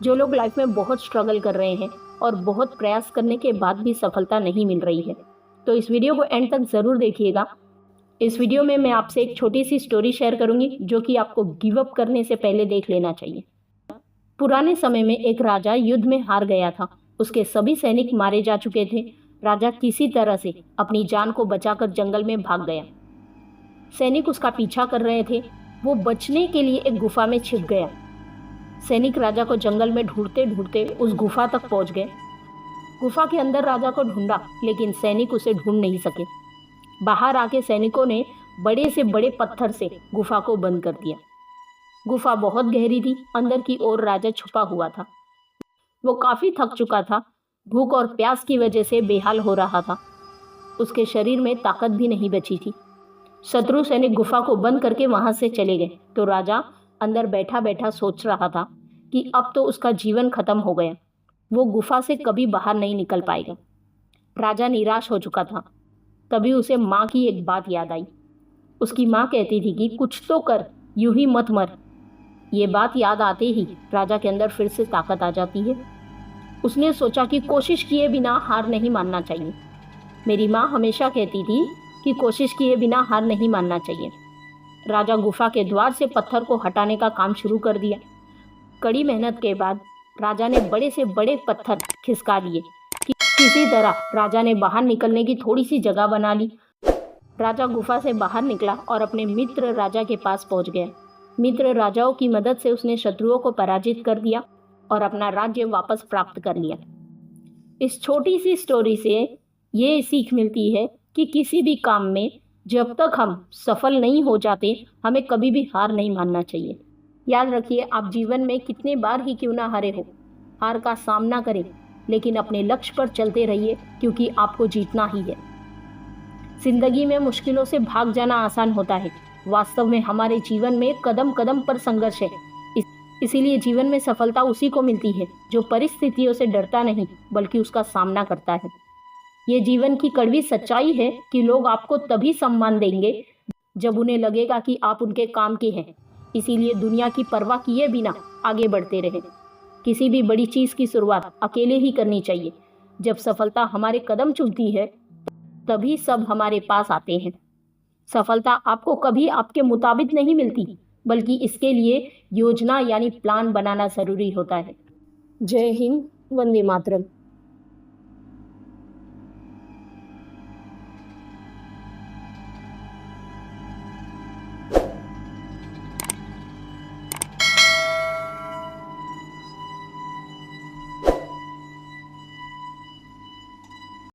जो लोग लाइफ में बहुत स्ट्रगल कर रहे हैं और बहुत प्रयास करने के बाद भी सफलता नहीं मिल रही है, तो इस वीडियो को एंड तक ज़रूर देखिएगा। इस वीडियो में मैं आपसे एक छोटी सी स्टोरी शेयर करूंगी जो कि आपको गिव अप करने से पहले देख लेना चाहिए। पुराने समय में एक राजा युद्ध में हार गया था। उसके सभी सैनिक मारे जा चुके थे। राजा किसी तरह से अपनी जान को बचाकर जंगल में भाग गया। सैनिक उसका पीछा कर रहे थे। वो बचने के लिए एक गुफा में छिप गया। सैनिक राजा को जंगल में ढूंढते ढूंढते उस गुफा तक पहुंच गए। गुफा के अंदर राजा को ढूंढा, लेकिन सैनिक उसे ढूंढ नहीं सके। बाहर आके सैनिकों ने बड़े से बड़े पत्थर से गुफा को बंद कर दिया। गुफा बहुत गहरी थी। अंदर की ओर राजा छुपा हुआ था। वो काफी थक चुका था। भूख और प्यास की वजह से बेहाल हो रहा था। उसके शरीर में ताकत भी नहीं बची थी। शत्रु सैनिक गुफा को बंद करके वहां से चले गए तो राजा अंदर बैठा बैठा सोच रहा था कि अब तो उसका जीवन खत्म हो गया। वो गुफा से कभी बाहर नहीं निकल पाएगा। राजा निराश हो चुका था। तभी उसे माँ की एक बात याद आई। उसकी माँ कहती थी कि कुछ तो कर, यूं ही मत मर। ये बात याद आते ही राजा के अंदर फिर से ताकत आ जाती है। उसने सोचा कि कोशिश किए बिना हार नहीं मानना चाहिए। मेरी माँ हमेशा कहती थी कि कोशिश किए बिना हार नहीं मानना चाहिए। राजा गुफा के द्वार से पत्थर को हटाने का काम शुरू कर दिया। कड़ी मेहनत के बाद राजा ने बड़े से बड़े पत्थर खिसका लिए। किसी तरह राजा ने बाहर निकलने की थोड़ी सी जगह बना ली। राजा गुफा से बाहर निकला और अपने मित्र राजा के पास पहुंच गया। मित्र राजाओं की मदद से उसने शत्रुओं को पराजित कर दिया और अपना राज्य वापस प्राप्त कर लिया। इस छोटी सी स्टोरी से ये सीख मिलती है कि किसी भी काम में जब तक हम सफल नहीं हो जाते, हमें कभी भी हार नहीं मानना चाहिए। याद रखिए, आप जीवन में कितने बार ही क्यों ना हारे हो, हार का सामना करें, लेकिन अपने लक्ष्य पर चलते रहिए, क्योंकि आपको जीतना ही है। जिंदगी में मुश्किलों से भाग जाना आसान होता है। वास्तव में हमारे जीवन में कदम कदम पर संघर्ष है। इसीलिए जीवन में सफलता उसी को मिलती है जो परिस्थितियों से डरता नहीं, बल्कि उसका सामना करता है। ये जीवन की कड़वी सच्चाई है कि लोग आपको तभी सम्मान देंगे जब उन्हें लगेगा कि आप उनके काम के हैं। इसीलिए दुनिया की परवाह किए बिना आगे बढ़ते रहें। किसी भी बड़ी चीज़ की शुरुआत अकेले ही करनी चाहिए। जब सफलता हमारे कदम चूमती है, तभी सब हमारे पास आते हैं। सफलता आपको कभी आपके मुताबिक नहीं मिलती, बल्कि इसके लिए योजना यानी प्लान बनाना ज़रूरी होता है। जय हिंद, वंदे मातरम।